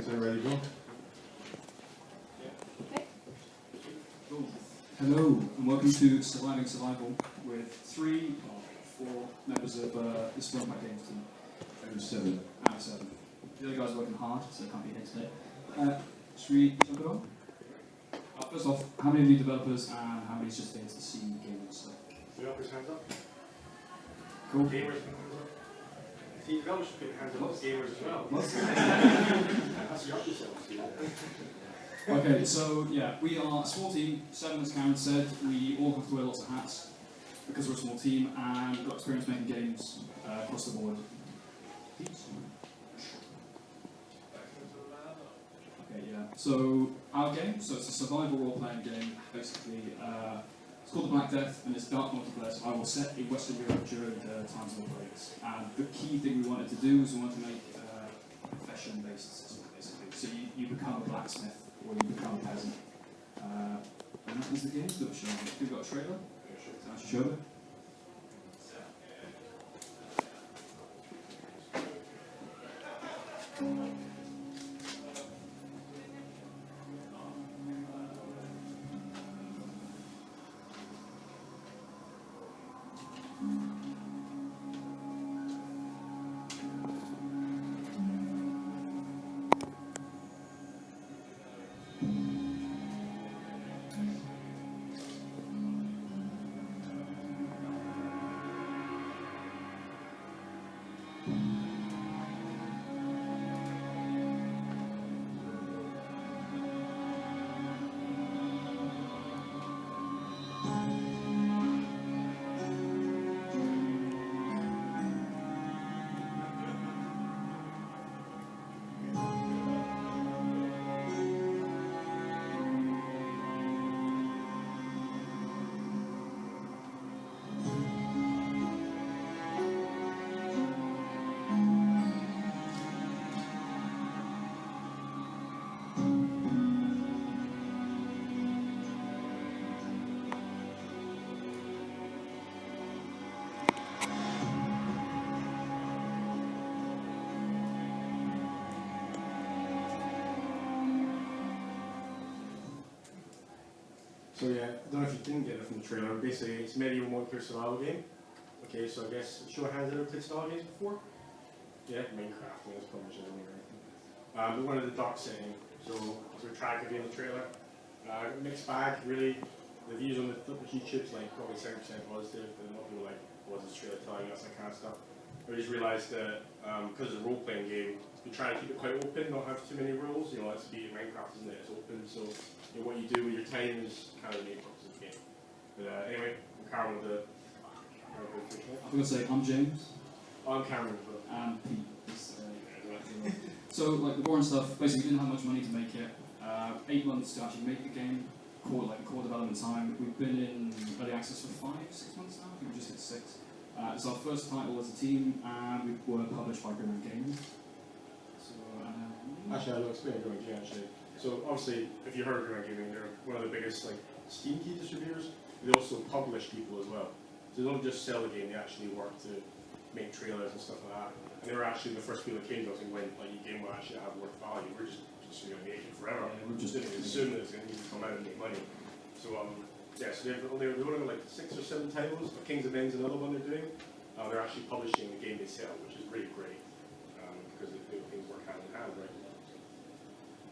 they're ready to go. Hello, and welcome to Surviving Survival with 3 or 4 members of this Rowbotham Games team. Out of 7. Out of 7. The other guys are working hard, so they can't be here today. Should we jump it on? First off, how many of you developers and how many is just here to see gaming stuff? Developers hands up. Cool. Gamers hands up. See, developers should put hands up as gamers as well. That's your yourself. Okay, so yeah, we are a small team, 7 as Karen said. We all have to wear lots of hats because we're a small team and we've got experience making games across the board. Okay, yeah. So our game, so it's a survival role-playing game, basically. It's called The Black Death and it's dark multiplayer, so I will set in Western Europe during the times of the plagues. And the key thing we wanted to do was we wanted to make a profession-based system, basically. So you become a blacksmith or you become a peasant. And that was the game. We've got a trailer. Can I actually show it? So yeah, I don't know if you didn't get it from the trailer. Basically, it's a medieval multiplayer survival game. Okay, so I guess show of hands, ever played survival games before? Yeah, Minecraft. I think that's probably right. We wanted the dark setting, so as we track it in the trailer. Mixed bag, really. The views on the YouTube's like probably 70% positive, and a lot of people like, what was this trailer telling us, that kind of stuff. I just realised that because it's a role-playing game, we try to keep it quite open, not have too many rules. You know, let's be Minecraft, isn't it? It's open, so you know, what you do with your time is kind of the main purpose of the game. But anyway, I'm Cameron with the. I'm going to say I'm James. I'm Cameron. And Pete. So like the boring stuff. Basically, we didn't have much money to make it. 8 months to actually make the game. Core development time. We've been in early access for 5-6 months now. I think we just hit 6. It's our first title as a team, and we were published by Grim Gaming. So, actually, I'll explain Grim Gaming. Actually, so obviously, if you heard of Grim Gaming, they're one of the biggest like Steam key distributors. They also publish people as well. So they don't just sell the game; they actually work to make trailers and stuff like that. And they were actually the first people that came to us and went, like, your game will actually have worth value. We're just going to make it forever. Yeah, we're just didn't assume that it's going to need to come out and make money. So yeah, so they're only like 6 or 7 titles. Kings of Men's another one they're doing. They're actually publishing the game they sell, which is really great because things work hand in hand, right?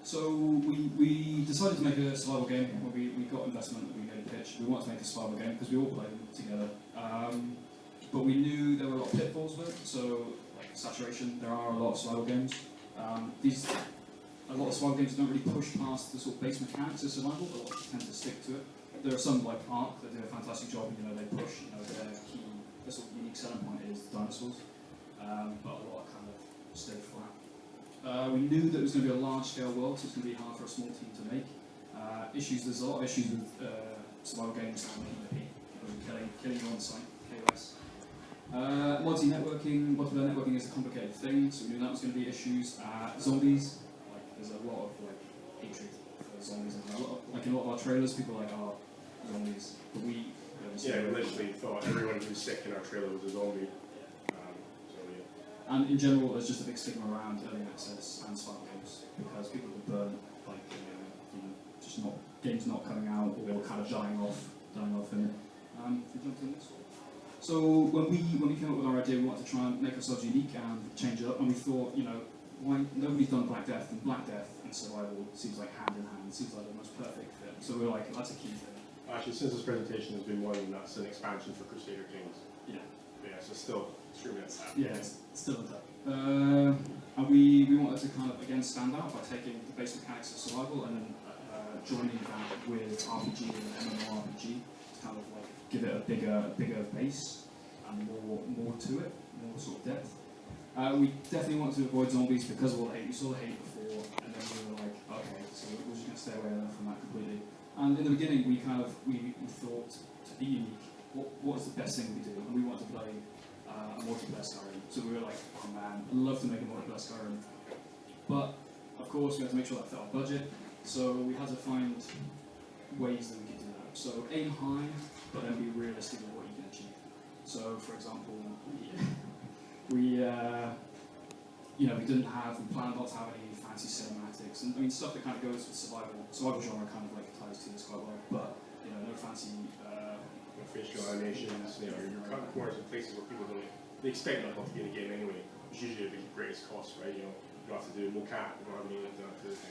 So we decided to make a survival game. We got investment, we made a pitch. We wanted to make a survival game because we all play together. But we knew there were a lot of pitfalls with it. So like saturation, there are a lot of survival games. A lot of survival games don't really push past the sort of base mechanics of survival, but a lot tend to stick to it. There are some like Ark that do a fantastic job. You know, they push. You know, their key, their sort of unique selling point is dinosaurs. But a lot kind of stay flat. We knew that it was going to be a large-scale world, so it's going to be hard for a small team to make. There's a lot of issues with survival games and killing you on site, KOS. Multiplayer networking is a complicated thing, so we knew that was going to be issues. Zombies, there's a lot of hatred for zombies, and in a lot of our trailers, people are like, oh, zombies. But we literally thought everyone who was sick in our trailer was a zombie. And in general, there's just a big stigma around early access and survival games because people get burned, like just not games not coming out or kind of dying off in it. If we jump in this. So when we came up with our idea, we wanted to try and make ourselves unique and change it up, and we thought, why nobody's done Black Death, and Black Death and survival seems like hand in hand. It seems like the most perfect fit. So we're like, that's a key thing. Actually, since this presentation has been more than that, it's an expansion for Crusader Kings. Yeah. Yeah, so still extremely untapped. Yeah, it's still untapped. And we wanted to kind of, again, stand out by taking the base mechanics of survival and then joining that with RPG and MMORPG to kind of like give it a bigger base and more to it, more sort of depth. We definitely wanted to avoid zombies because of all the hate. We saw the hate before, and then we were like, okay, so we're just going to stay away from that completely. And in the beginning, we thought to be unique, what is the best thing we do? And we wanted to play a multiplayer Skyrim. So we were like, oh man, I'd love to make a multiplayer Skyrim. But of course, we had to make sure that fit our budget. So we had to find ways that we could do that. So aim high, but then be realistic with what you can achieve. So for example, we planned not to have any fancy cinematics, and I mean stuff that kind of goes with survival genre kind of like ties to this quite well, but no fancy facial animations, you're cutting corners in places where people they expect that not to be in the game anyway. It's usually the greatest cost, right? You have to do mocap, you have to do that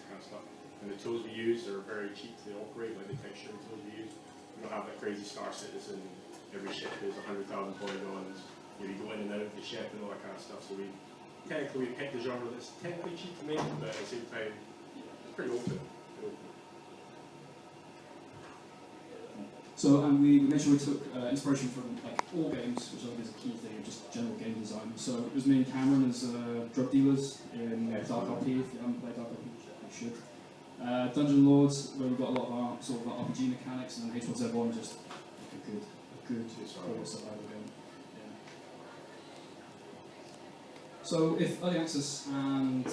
kind of stuff. And the tools we use are very cheap to operate, like the texture tools we use. We don't have that crazy Star Citizen, every ship is 100,000 polygons. You go in and out of the ship and all that kind of stuff. So we picked the genre that's technically cheap to make, but at the same time, it's pretty open. So, and we made sure we took inspiration from like all games, which I think is a key thing of just general game design. So it was me and Cameron as drug dealers in Dark RP. If you haven't played Dark RP, you should. Dungeon Lords, where we got a lot of our sort of RPG mechanics, and H1Z1 just like a good survival game. Yeah. So if early access and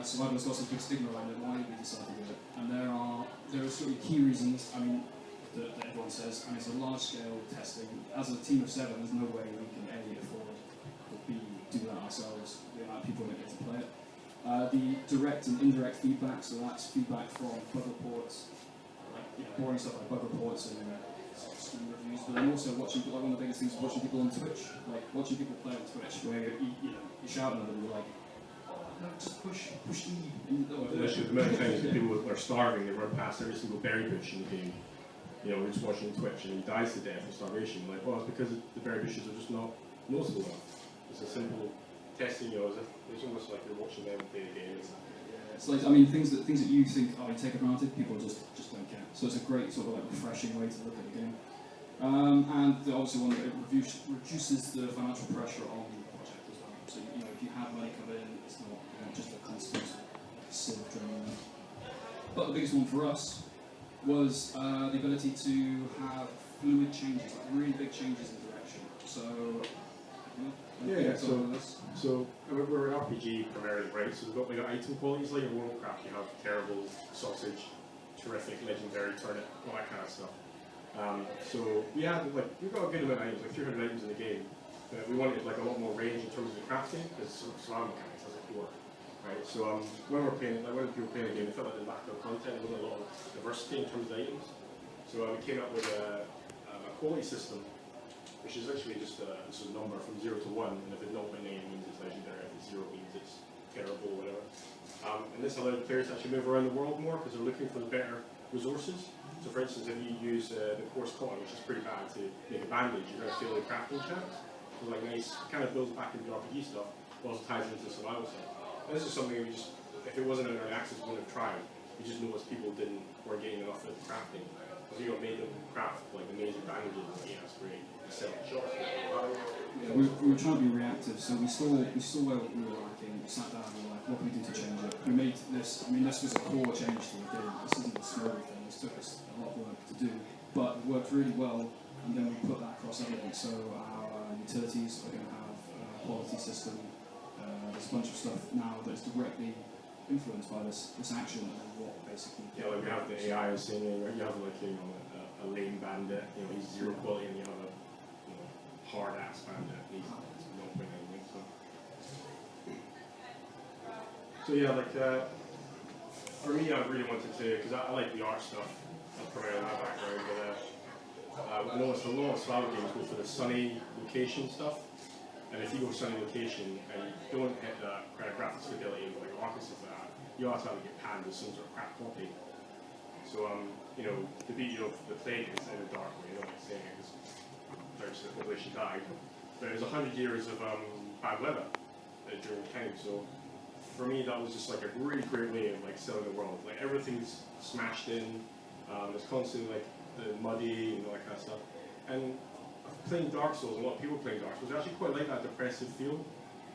survival has got some big stigma around it, why did we decide to do it? And there are sort of key reasons. I mean, that everyone says, and it's a large-scale testing. As a team of 7, there's no way we can A, afford, or B, do that ourselves, the amount of people that get to play it. The direct and indirect feedback, so that's feedback from bug reports, like boring stuff like bug reports and Steam reviews, but then also watching, like one of the biggest things is watching people on Twitch, like watching people play on Twitch, where you shout at them and you're like, no, just push E. The amount of times that people are starving, they run past every single berry bush in the game. We're just watching Twitch and he dies to death of starvation. Like, well, it's because the berry bushes are just not noticeable enough. It's a simple testing, it's almost like you're watching them play the game. It's like, I mean, things that you think, you take for granted, people just don't care. So it's a great sort of like refreshing way to look at the game. And obviously one that it reduces the financial pressure on the project as well. So if you have money come in, it's not just a constant sieve draining. But the biggest one for us was the ability to have fluid changes, like really big changes in direction. So so we're an RPG primarily, right? So we got item qualities like in Warcraft. You have terrible, sausage, terrific, legendary, turnip, all that kind of stuff. So we've got a good amount of items, like 300 items in the game. But we wanted like a lot more range in terms of the crafting, because survival mechanics has a core. Right, so when people playing the game, they felt like they lacked of content, there wasn't a lot of diversity in terms of items. So we came up with a quality system, which is actually just a number from 0 to 1, and if it's 0.9 it means it's legendary, if it's 0 it means it's terrible, whatever. And this allowed players to actually move around the world more, because they're looking for the better resources. So for instance, if you use the coarse cotton, which is pretty bad, to make a bandage, you're going to feel like crafting chance. So like nice, it kind of builds back into the RPG stuff, but also ties into survival stuff. This is something we just, if it wasn't an early access, we wouldn't have tried. We just noticed people weren't getting enough of the crafting. Because made them craft like amazing bandages, that's great. Yeah, we were trying to be reactive, so we saw where we were lacking. We sat down and we were like, what can we do to change it? We made this. I mean, this was a core change to the game. This isn't a small thing. This took us a lot of work to do, but it worked really well. And then we put that across everything. So our utilities are going to have a quality system. There's a bunch of stuff now that's directly influenced by this action and what basically. Yeah, like we have the AI saying, you have like a lame bandit, he's 0 quality, and you have a hard ass bandit, he's 0.9. So So yeah, like for me, I really wanted to, because I like the art stuff. That's probably my background, but I noticed a lot of survival games go for the sunny location stuff. And if you go sunny location and you don't hit that kind of graphics fidelity of like artists and that, you automatically get panned as some sort of crap copy. So you know, the plague is in a dark way. I don't like saying it because the population died. But it was 100 years of bad weather during the time. So for me, that was just like a really great way of like selling the world. Like everything's smashed in. It's constantly like muddy and all that kind of stuff. And playing Dark Souls, a lot of people playing Dark Souls, I actually quite like that depressive feel.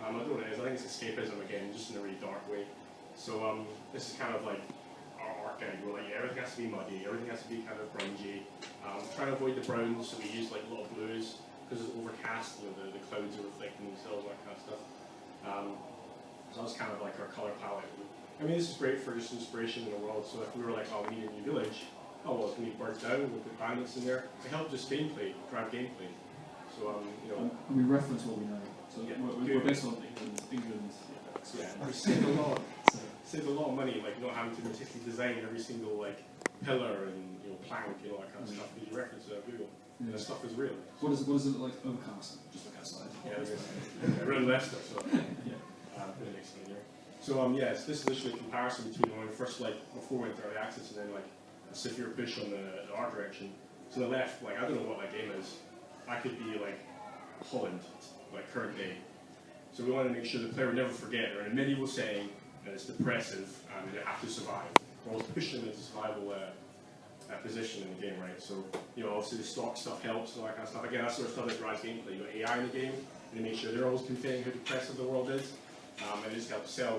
I don't know what it is. I think it's escapism again, just in a really dark way. So this is kind of like our art guide. We're like, yeah, everything has to be muddy, everything has to be kind of grungy. Trying to avoid the browns, so we use like a lot of blues because it's overcast. You know, the clouds are reflecting themselves, that kind of stuff. So that's kind of like our color palette. I mean, this is great for just inspiration in the world. So if we were like, oh, we need a new village, oh well, it's going to be burnt down. We'll put bandits in there to help just gameplay, drive gameplay. So you know, we reference what we know. So yeah, we're based on England. Yeah, we saved a lot of money, like not having to meticulously design every single like pillar and plank and all that kind of stuff. Because you reference it on Google, and the stuff is real. What does it look like overcast? Just like outside. Yeah, we're in Leicester, so yeah. Put it next to me here. So yes, this is literally a comparison between when we first before we went to early access and then like a severe push on the art direction. To the left, like I don't know what that game is. I could be like Holland, like current day. So we want to make sure the player would never forget they're in a medieval setting and it's depressive and they have to survive. We're always pushing them into survival position in the game, right? So obviously the stock stuff helps and all that kind of stuff. Again, that's sort of stuff that drives gameplay. You got AI in the game, and you make sure they're always conveying how depressive the world is, and it just helps sell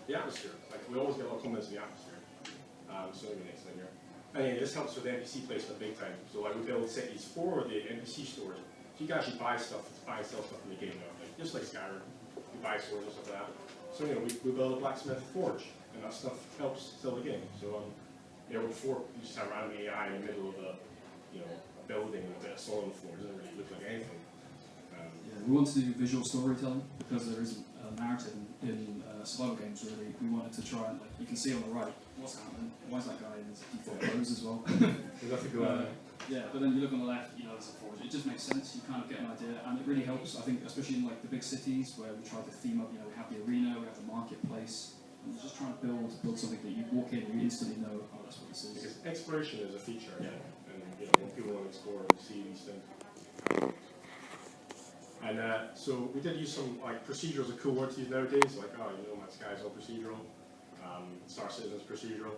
the atmosphere. Like we always get a lot of comments in the atmosphere. So maybe next thing here. And this helps with NPC placement big time. So like we build cities for the NPC stores. So you can actually buy stuff, buy and sell stuff in the game now, like, just like Skyrim. You buy swords and stuff like that. So we build a blacksmith forge, and that stuff helps sell the game. So before you just have random AI in the middle of a building with a bit of soil on the floor. It doesn't really look like anything. Yeah, we want to do visual storytelling because there isn't a narrative in survival games really. We wanted to try and you can see on the right what's happening. Why is that guy in his default clothes as well? Yeah, but then you look on the left, there's a forge. It just makes sense. You kind of get an idea, and it really helps. I think, especially in the big cities where we try to theme up. We have the arena, we have the marketplace. And we're just trying to build something that you walk in and you instantly know, oh, that's what this is. Because exploration is a feature, and when people want to explore and see these things. And so we did use some procedural is a cool word to use nowadays. Like, my Sky's all procedural, Star Citizen's procedural.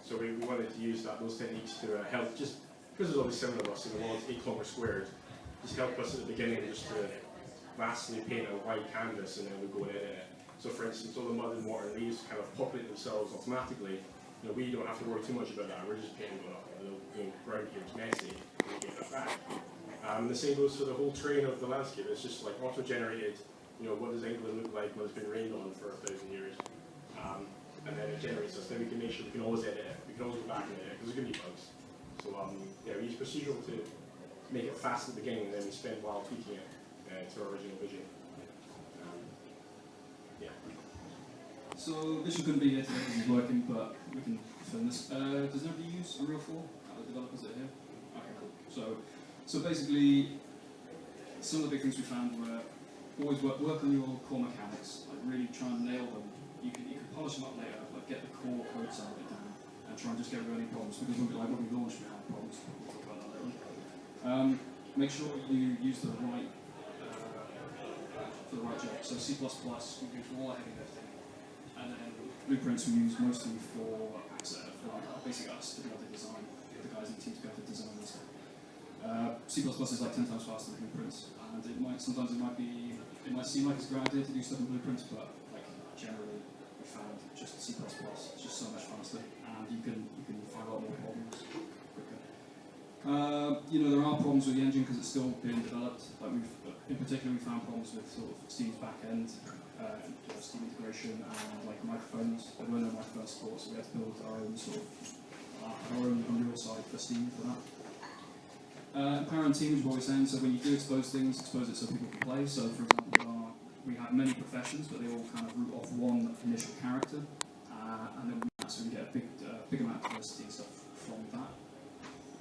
So we wanted to use those techniques to help, just because there's only 7 of us in the world, 8 kilometers squared, just help us at the beginning just to vastly paint a wide canvas and then we go and edit it. So for instance, all the mud and water and leaves kind of populate themselves automatically. We don't have to worry too much about that. We're just painting it up. The ground here is messy, and we get that back. The same goes for the whole terrain of the landscape. It's just like auto-generated. What does England look like when it's been rained on for 1,000 years? And then it generates us. Then we can make sure we can always edit it. We can always go back and edit it because there's going to be bugs. So we use procedural to make it fast at the beginning, and then we spend a while tweaking it to our original vision. So Vision couldn't be here today because he's working, but we can film this. Does nobody use Unreal 4? The developers that are here? Okay, cool. So basically, some of the big things we found were always work on your core mechanics, really try and nail them. You could polish them up later, get the core quotes out of it down, and try and just get rid of any problems, because when we launched, we had problems. We'll talk about that later on. Make sure you use the right for the right job. So C++, we do for all our heavy lifting. And then blueprints we use mostly for basically us to be able to design, the guys in the team to be able to design this. C++ is like 10 times faster than blueprints, and sometimes it might seem like it's a great idea to do stuff in blueprints, but generally we found just C++ is just so much faster, and you can find a lot more problems quicker. There are problems with the engine because it's still being developed. In particular, we found problems with sort of Steam's back end. Steam integration and microphones. There were no microphone support, so we had to build our own Unreal side for Steam for that. Power and team is what we're saying. So when you do expose things, expose it so people can play. So for example, we have many professions, but they all kind of root off one initial character, and then so we get a big amount of diversity and stuff from that.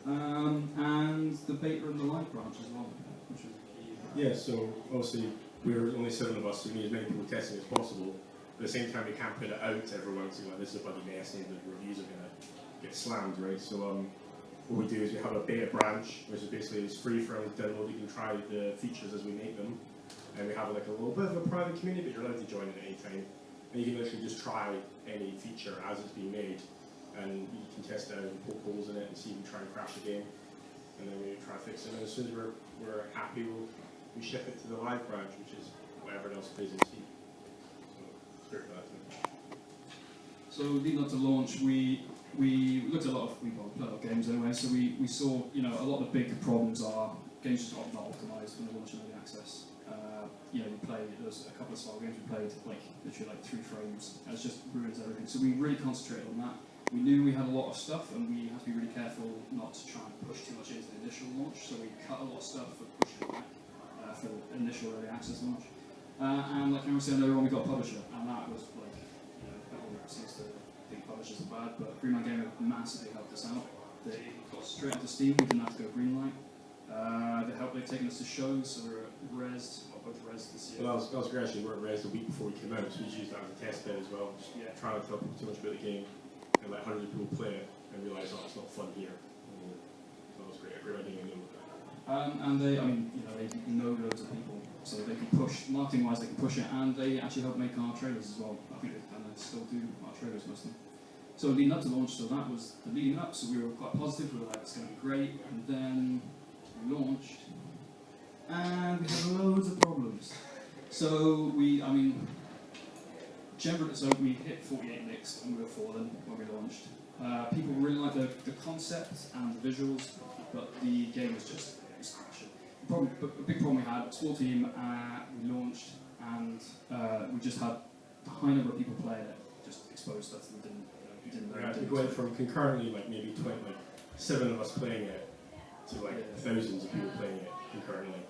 And the beta and the live branch as well, which was key. Yeah, so obviously we're only 7 of us, so we need as many people testing as possible. But at the same time, we can't put it out to everyone, so like, this is a bloody mess, and the reviews are going to get slammed, right? So what we do is we have a beta branch, which is basically it's free for everyone to download. You can try the features as we make them, and we have like a little bit of a private community, but you're allowed to join at any time. And you can literally just try any feature as it's being made, and you can test it out and poke holes in it and see if you can try and crash the game, and then we try to fix it. And as soon as we're happy, we ship it to the live branch, which is whatever else plays in Steam. So it's great for that. So leading up to launch, we looked at a lot of games anyway. So we saw, you know, a lot of the big problems are games just not optimized when they're launching early access. You know, there's a couple of style games we played like literally like 3 frames, and it just ruins everything. So we really concentrated on that. We knew we had a lot of stuff, and we had to be really careful not to try and push too much into the initial launch. So we cut a lot of stuff for pushing it back for the initial early access launch. And like I was saying earlier on, we got a publisher, and that was like, you know, everyone seems to think publishers are bad, but Greenlight Gaming massively helped us out. They got straight onto Steam, we didn't have to go Greenlight. They've taken us to shows, so we're rezzed, or both rezzed this year. Well, that was great actually. We weren't rezzed a week before we came out, so we used that as a test bed as well. Just trying not to tell people too much about the game, and let hundreds of people play it and realise, oh, it's not fun here. So that was great. A great idea. And they, I mean, you know, they know loads of people, so they can push, marketing-wise, they can push it, and they actually help make our trailers as well. I think they still do our trailers most of them. So leading up to launch, so that was the leading up, so we were quite positive, we were like, it's going to be great, and then we launched, and we had loads of problems. So so we hit 48 mixed, and we were falling when we launched. People really liked the concept and the visuals, but the game was just crashing. The big problem we had, a small team, we launched, and we just had a high number of people playing it, just exposed stuff that we didn't know. We went from concurrently, like maybe 7 of us playing it, to like thousands of people playing it concurrently.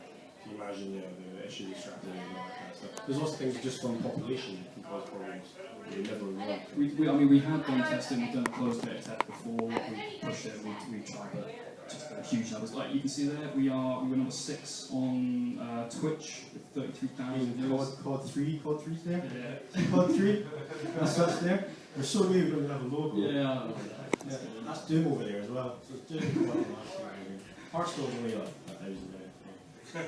Can you imagine, you know, the issues strapped in and all that kind of stuff? There's also things just from population that can cause problems. We never want. We had done testing, we've done a closed beta test before, we pushed it, we tried it. Just huge numbers. Like you can see there, we were number 6 on Twitch with 33,000 viewers. COD 3's there? Yeah. COD 3? That's there. We're so new we don't even have a logo. Yeah. That's Doom over there as well. So it's Doom. Hearthstone's only like 1,000 there.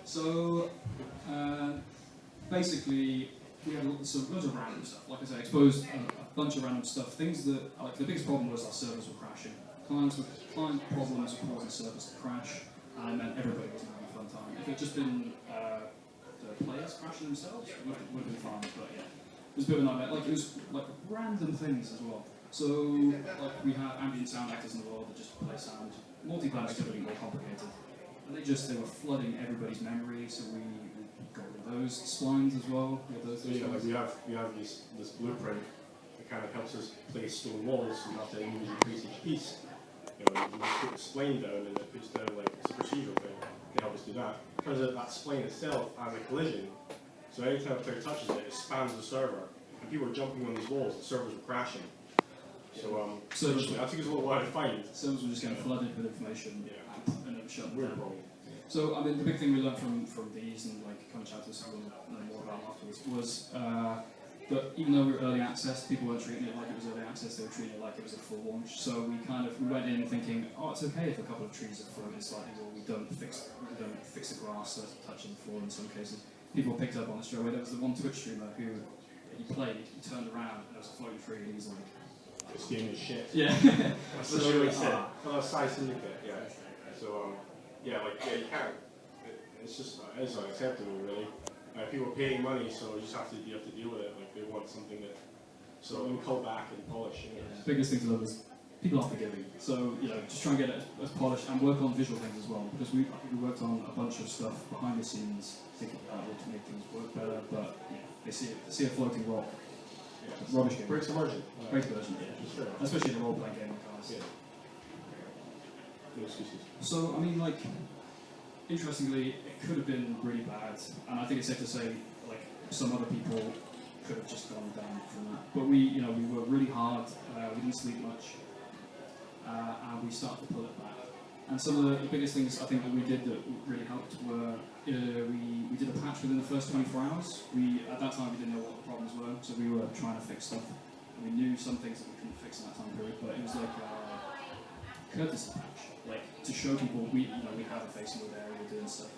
So basically, we had loads of random stuff. Like I said, exposed a bunch of random stuff. Things that, like the biggest problem was our servers were crashing. Client problems were causing servers to crash, and it meant everybody wasn't having a fun time. If it had just been the players crashing themselves, it would have been fine, but yeah. It was a bit of a nightmare. Like, it was like random things as well. So, like, we had ambient sound actors in the world that just play sound. Multiplayer is typically more complicated. And they were flooding everybody's memory, so we got rid of those splines as well. So yeah, like we have this blueprint that kind of helps us place stone walls, so you have to individually place each piece. You know, you just put the spline down and it puts down like it's a procedural thing to help us do that. Turns out that spline itself has a collision, so every time a player touches it, it spans the server. And people were jumping on these walls, the servers were crashing. So I think it's a little while to find. Servers were just getting flooded with information, and it was shut Weird down. problem. So I mean, the big thing we learned from these and like come chat to us and learn more about afterwards was that even though we were early access, people weren't treating it like it was early access, they were treating it like it was a full launch. So we went in thinking, oh, it's okay if a couple of trees are floating slightly, or we don't fix the grass that's touching the floor in some cases. People picked up on it straight away. There was the one Twitch streamer who he turned around, and there was a floating tree, and he's like, this game is shit. yeah. That's literally what he said. Oh, size syndicate, yeah. So, you can't. It's unacceptable, really. People are paying money, so you have to deal with it. Like they want something that, so we call back and polish. You know. The biggest thing to love is people are forgiving. So just try and get it as polished and work on visual things as well. Because we worked on a bunch of stuff behind the scenes, thinking about how to make things work better. But they see a floating rock. Yeah, rubbish game. Breaks immersion. Breaks immersion. Yeah. Especially in a role-playing game like ours. Yeah. No excuses. So I mean, like, interestingly, it could have been really bad, and I think it's safe to say, like, some other people could have just gone down from that. But we worked really hard. We didn't sleep much, and we started to pull it back. And some of the biggest things I think that we did that really helped were we did a patch within the first 24 hours. At that time we didn't know what the problems were, so we were trying to fix stuff. And we knew some things that we couldn't fix in that time period, but it was like a courtesy patch, like to show people we have a face in the area, we're doing stuff.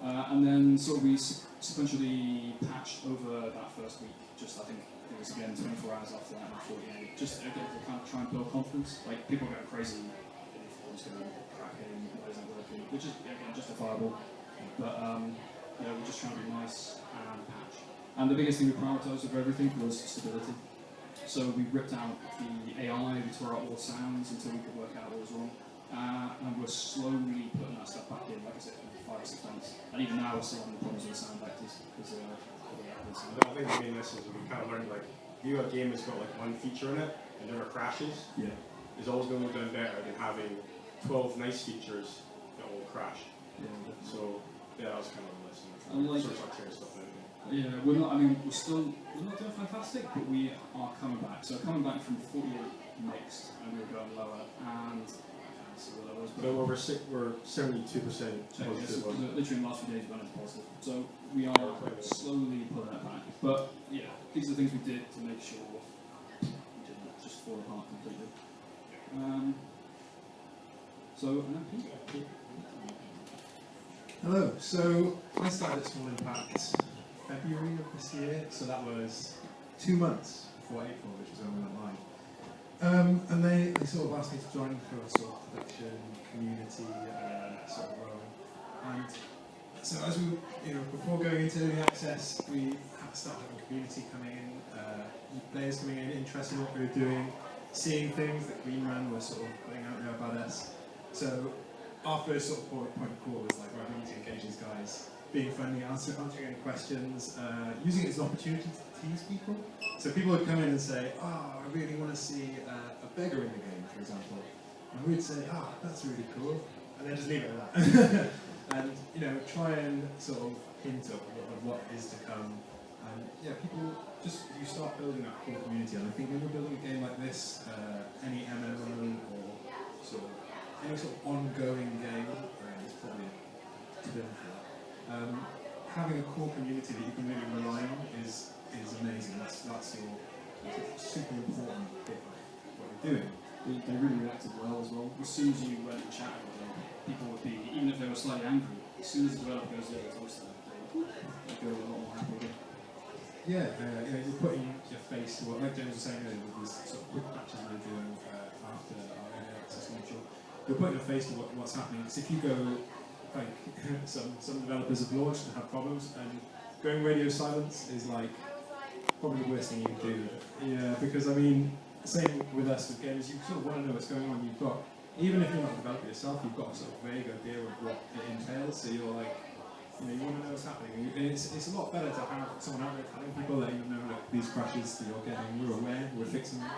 And then sort of we sequentially patched over that first week. Just I think it was again 24 hours after that, not 48. Just again to kind of try and build confidence. Like people go crazy if the form's going cracking, why isn't it working, which is again justifiable. But we're just trying to be nice and patch. And the biggest thing we prioritised over everything was stability. So we ripped out the AI, we tore out all the sounds until we could work out what was wrong. And we're slowly putting that stuff back in, like I said, for 5 or 6 months. And even now we're still having the problems with the sound vectors. Because I think the main lesson is we kind of learned, like, if you have a game that's got like one feature in it and never crashes, it's always going to be done better than having 12 nice features that will crash. Yeah. So yeah, that was kind of a lesson. And like, sort of tearing stuff out. Yeah, we're not doing fantastic, but we are coming back. So coming back from 48 mixed, and we were going lower, and so we're 72% positive. Literally in the last few days we went into positive. So we are slowly pulling it back. But yeah, these are the things we did to make sure we didn't just fall apart completely. Hello, so I started at Small Impact February of this year, so that was 2 months before April, which was when we went live. And they sort of asked me to join for a sort of production, community sort of role. And so as we, before going into early access, we had to start having community coming in, players coming in, interested in what we were doing, seeing things that Green Man was sort of putting out there about us. So our first sort of point of call was like, right, we need to engage these guys, being friendly, answering any questions, using it as an opportunity to tease people. So people would come in and say, oh, I really want to see a beggar in the game, for example. And we'd say, that's really cool, and then just leave it at that. And, try and sort of hint at what is to come. And yeah, people you start building that core community. And I think when you're building a game like this, any MMO or any sort of ongoing game, is probably a term for that. Having a core community that you can really rely on is amazing. That's your super important bit of what you're doing. They really reacted well as well. As soon as you went and chatted with them, people would be, even if they were slightly angry, as soon as the developer goes there to talk to them, they go a lot more happy. Yeah, you're putting your face to what, like James was saying earlier, with these sort of quick patches we're doing after our early access launch, you're putting your face to what's happening. Because if you go, like, some developers have launched and have problems, and going radio silence is like probably the worst thing you can do. Yeah, because I mean, same with us with games, you sort of want to know what's going on. You've got, even if you're not a developer yourself, you've got a sort of vague idea of what it entails, so you're like, you want to know what's happening. And it's a lot better to have someone out there telling people that you know that these crashes that you're getting, we're aware, we're fixing them.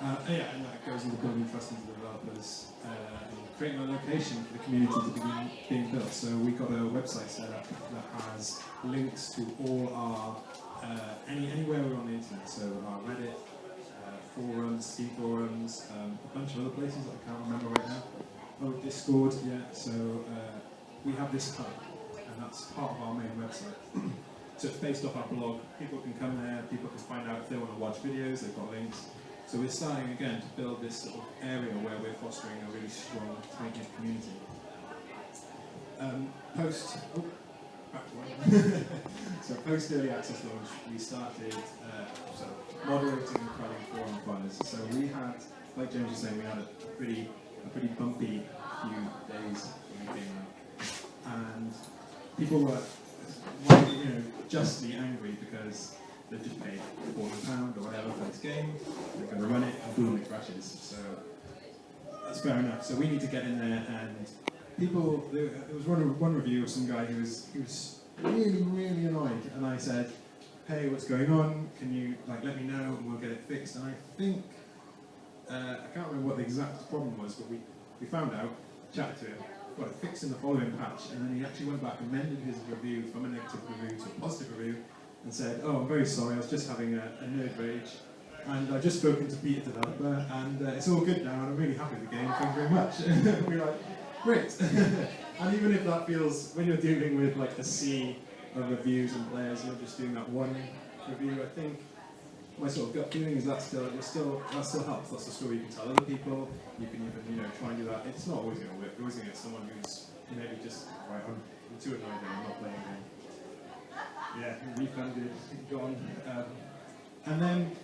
And that goes into building trust into the developers, and creating a location for the community to begin being built. So we've got a website set up that has links to all our, anywhere we're on the internet. So our Reddit, forums, Steam forums, a bunch of other places that I can't remember right now. Oh, Discord, yeah. So we have this hub, and that's part of our main website. So it's based off our blog. People can come there, people can find out if they want to watch videos, they've got links. So we're starting again to build this sort of area where we're fostering a really strong, tight-knit community. Post early access launch, we started moderating and running forum fires. So we had, like James was saying, we had a pretty bumpy few days when we came out, and people were, justly angry because they just paid £40 or whatever for this game. They're going to run it, and boom, it crashes. So that's fair enough. So we need to get in there, and people. There was one review of some guy who was really, really annoyed, and I said, "Hey, what's going on? Can you let me know, and we'll get it fixed." And I think I can't remember what the exact problem was, but we found out, chatted to him, got it fixed in the following patch, and then he actually went back and amended his review from a negative review to a positive review, and said, oh, I'm very sorry, I was just having a nerd rage, and I've just spoken to Peter developer, and it's all good now, and I'm really happy with the game, thank you very much. And we're like, great. And even if that feels, when you're dealing with like a sea of reviews and players, you're just doing that one review, I think my sort of gut feeling is that still helps. That's a story you can tell other people. You can even try and do that. It's not always going to work. You're always going to get someone who's maybe just right. I'm too annoyed and I'm not playing again. Yeah, refunded, gone. And then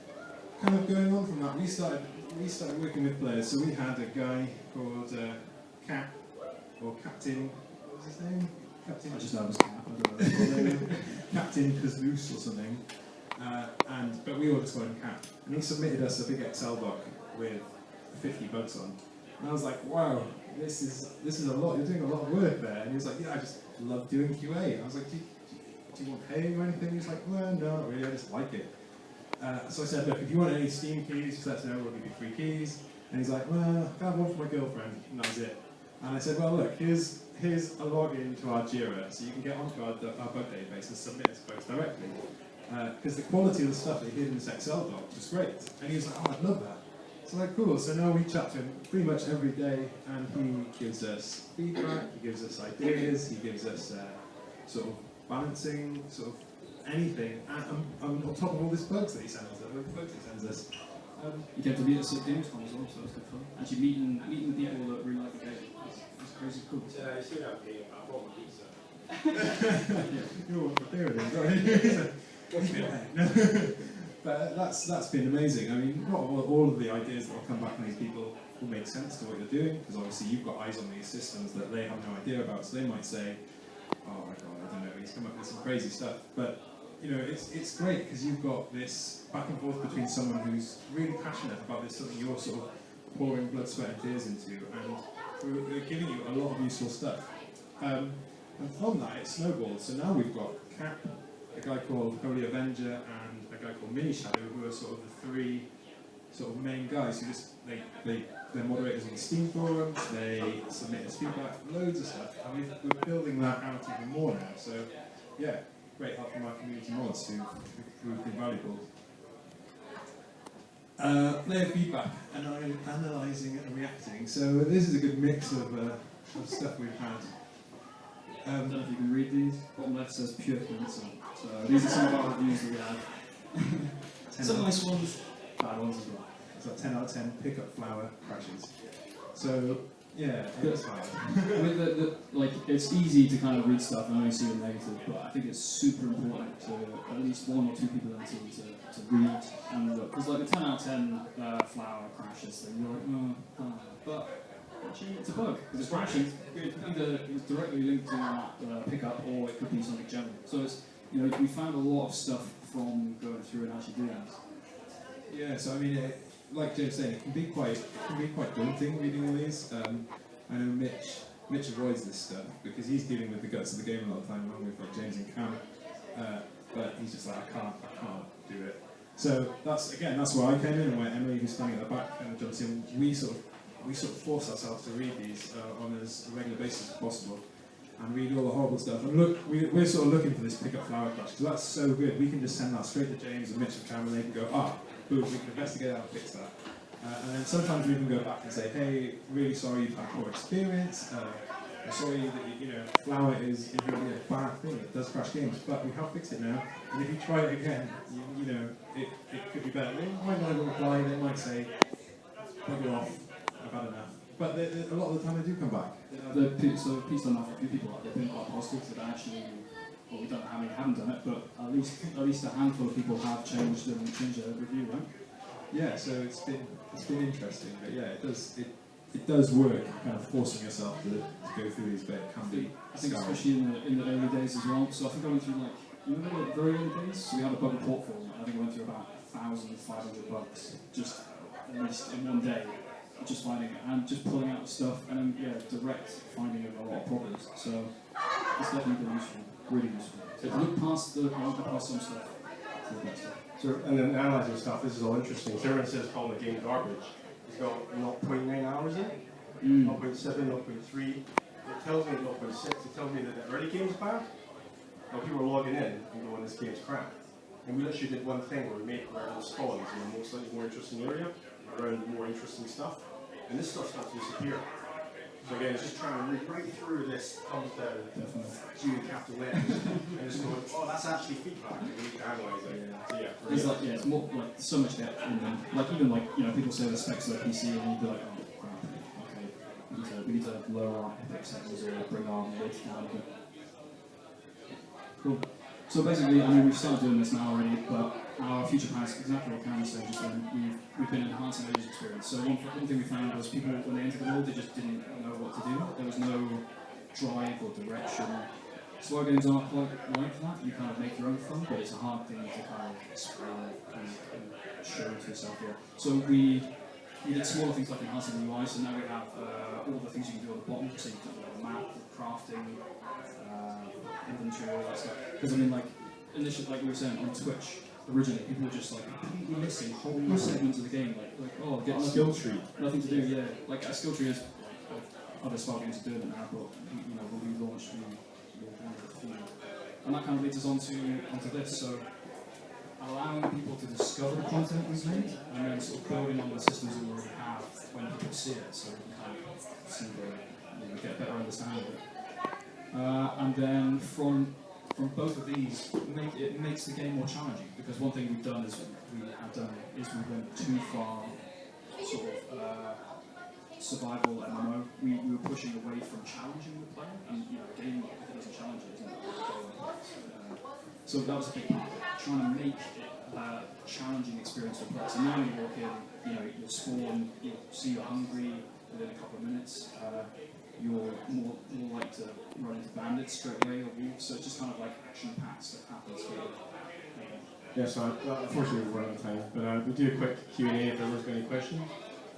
kind of going on from that, we started working with players. So we had a guy called Cap or Captain. What was his name? Captain. I just know it was Cap. I don't know. Captain Kazloose or something. But we all just called him Cap, and he submitted us a big Excel doc with 50 bugs on. And I was like, wow, this is a lot. You're doing a lot of work there. And he was like, yeah, I just love doing QA. I was like, do you want pay or anything? He was like, well, no, not really. I just like it. So I said, look, if you want any Steam keys, just let us know. We'll give you free keys. And he's like, well, I have one for my girlfriend, and that was it. And I said, well, look, here's a login to our Jira, so you can get onto our bug database and submit us bugs directly. Because the quality of the stuff that he did in this Excel doc was great. And he was like, oh, I'd love that. So like, cool. So now we chat to him pretty much every day, and he gives us feedback, he gives us ideas, he gives us sort of balancing, sort of anything. And on top of all these bugs that he sends us, You get to meet us at Gamescom as well, so it's good fun. Actually meeting the people that really like the game. It's crazy cool. Yeah, you still have paying about one pizza. You're one for theory, right? But that's been amazing. I mean, not all of the ideas that will come back from these people will make sense to what you're doing, because obviously you've got eyes on these systems that they have no idea about, so they might say, oh my god, I don't know, he's come up with some crazy stuff. But it's great because you've got this back and forth between someone who's really passionate about this, something you're sort of pouring blood, sweat and tears into, and we're giving you a lot of useful stuff. And from that it snowballed, so now we've got Cap, a guy called Holy Avenger, and a guy called Mini Shadow, who are sort of the three sort of main guys who just they're moderators on the Steam forums, they submit us feedback, loads of stuff, and we're building that out even more now. So yeah, great help from our community mods who've been valuable. Player feedback, and analysing and reacting. So this is a good mix of stuff we've had. I don't know if you can read these. Bottom left says pure cancer. So these are some of our reviews that we had. Some nice ones, bad ones as well. So 10 out of 10 pickup flower crashes. So yeah, it's hard. I mean, it's easy to kind of read stuff and only see the negative, but I think it's super important to at least one or two people in the team to read and look. Because like the 10 out of 10 flower crashes thing, you're like, but actually it's a bug, because it's crashing. Either it's directly linked to that pickup, or it could be something general. So it's, we found a lot of stuff from going through and actually doing this. Yeah, so I mean, like James said, it can be quite daunting reading all these. I know Mitch avoids this stuff because he's dealing with the guts of the game a lot of the time, along with like James and Cam. But he's just like, I can't do it. So that's where I came in, and where Emily, who's standing at the back, kind of jumps in. We sort of force ourselves to read these on as regular basis as possible, and read all the horrible stuff. And look, we're sort of looking for this pickup flower crash, because that's so good. We can just send that straight to James and Mitch and Cam, and they can go, boom, we can investigate that and fix that. And then sometimes we can go back and say, hey, really sorry you've had poor experience. I'm sorry that flower is really a bad thing. It does crash games, but we have fixed it now. And if you try it again, it could be better. They might not even reply. They might say, bugger off, I've had enough. But a lot of the time they do come back. So please don't have a few people they've been quite positive that actually, well, we don't know how many haven't done it, but at least a handful of people have changed their review, right? Yeah, so it's been interesting, but yeah, it does work, kind of forcing yourself to go through these, but it can be. I think especially in the early days as well. So I think I went through the very early days. So we had a bug report form. I think I went through about 1,500 bugs just at least in one day, just finding it and just pulling out the stuff, and then direct finding of a lot of problems. So it's definitely been useful, really useful. So if you look past some stuff, it's the best stuff. So, and then analysing stuff, this is all interesting. So everyone says calling the game garbage. It's got 0.9 hours in it, 0.7, 0.3. it tells me at 0.6, it tells me that the early game's bad. Now people are logging in and going, this game's crap. And we literally did one thing where we made where it spawns in a slightly more interesting area, around more interesting stuff. And this stuff starts to disappear. So again, it's just trying to read right through this thumbs down, G and capital letters, and just going, oh, that's actually feedback, and we need to analyse it. So yeah, There's like, yeah, it's more like so much depth in them. Like even like, you know, people say the specs of the PC and you'd be like, oh crap, okay, we need to lower our epic settings or bring our mid down a bit. Cool. So basically, I mean, we've started doing this now already, but our future plans, exactly what Cameron said, just we've been enhancing the user experience. So one thing we found was people, when they entered the world, they just didn't know what to do. There was no drive or direction. Slow games aren't quite like that. You kind of make your own fun, but it's a hard thing to kind of explain and show to yourself here. So we did smaller things like enhancing the UI, so now we have all the things you can do on the bottom, so you can do a map, crafting, inventory, all that stuff. Because I mean, like, initially, like we were saying, on Twitch, originally, people were just like completely missing whole segments of the game, like oh, get skill tree. Nothing to do, yeah. Like a skill tree is other smart games are doing it now, but you know, when we launched, and that kind of leads us onto this. So allowing people to discover the content we've made, and then sort of building on the systems we already have when people see it, so we can kind of see get a better understanding of it. And then from both of these, it makes the game more challenging, because one thing we've done is we went too far sort of survival MMO. We were pushing away from challenging the player, and you know, a game if it doesn't challenge it, isn't it? So that was a big part of it, trying to make it a challenging experience for players. So now when you walk in, you know, you'll spawn, you'll see you're hungry within a couple of minutes. You're more like to run into bandits straight away or wolves, so it's just kind of like action packs that happens here. Yeah, so unfortunately we're out of time, but we'll do a quick Q&A if everyone's got any questions.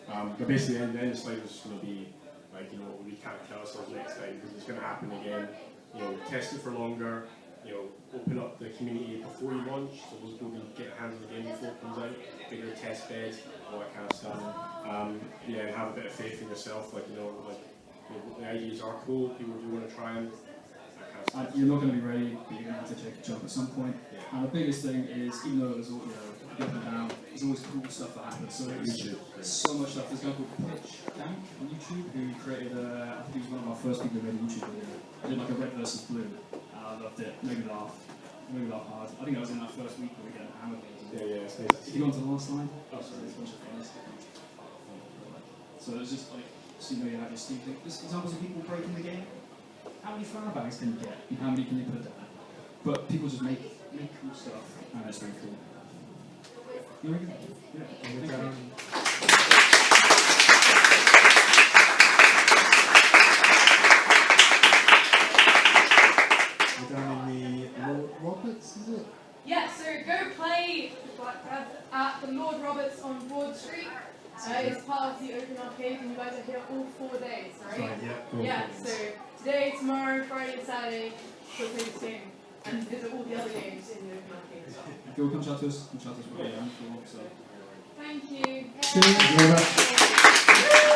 But basically the end of the slide is just going to be like, you know, we can't tell ourselves next time because it's going to happen again. You know, test it for longer, you know, open up the community before you launch, so those people can get their hands on the game before it comes out, bigger test bed, all that kind of stuff. Yeah, and have a bit of faith in yourself, like, you know, like, the ideas are cool, people do want to try them. You're not going to be ready, but you're going to have to take a jump at some point. Yeah. And the biggest thing is, even though there's all, you know, up and down, there's always cool stuff that happens. So there's so much stuff. There's a guy called Pitch Dank on YouTube who created, I think he was one of our first people who made a YouTube video. I did like a red versus blue, and I loved it. Made me laugh hard. I think I was in that first week where we get hammered. Yeah, it's nice. Did you go on to the last slide? Oh, sorry, there's a bunch of fun stuff. So it's just like, so you know you have your Steam thing. There's examples of people breaking the game. How many flower bags can you get? And how many can you put down? But people just make cool stuff, and it's really cool. Here we go. Yeah. Thank you. We're down in the Lord Roberts, is it? Yeah, so go play at the Lord Roberts on Broad Street. It's part of the Open Arcade, and you guys are here all 4 days, right? Right, yeah. Yeah, so today, tomorrow, Friday, Saturday, go play this game. And visit all the other games in the Open Arcade as well. If you all come chat to us, we'll be around for a while. So. Thank you. Thank you very much.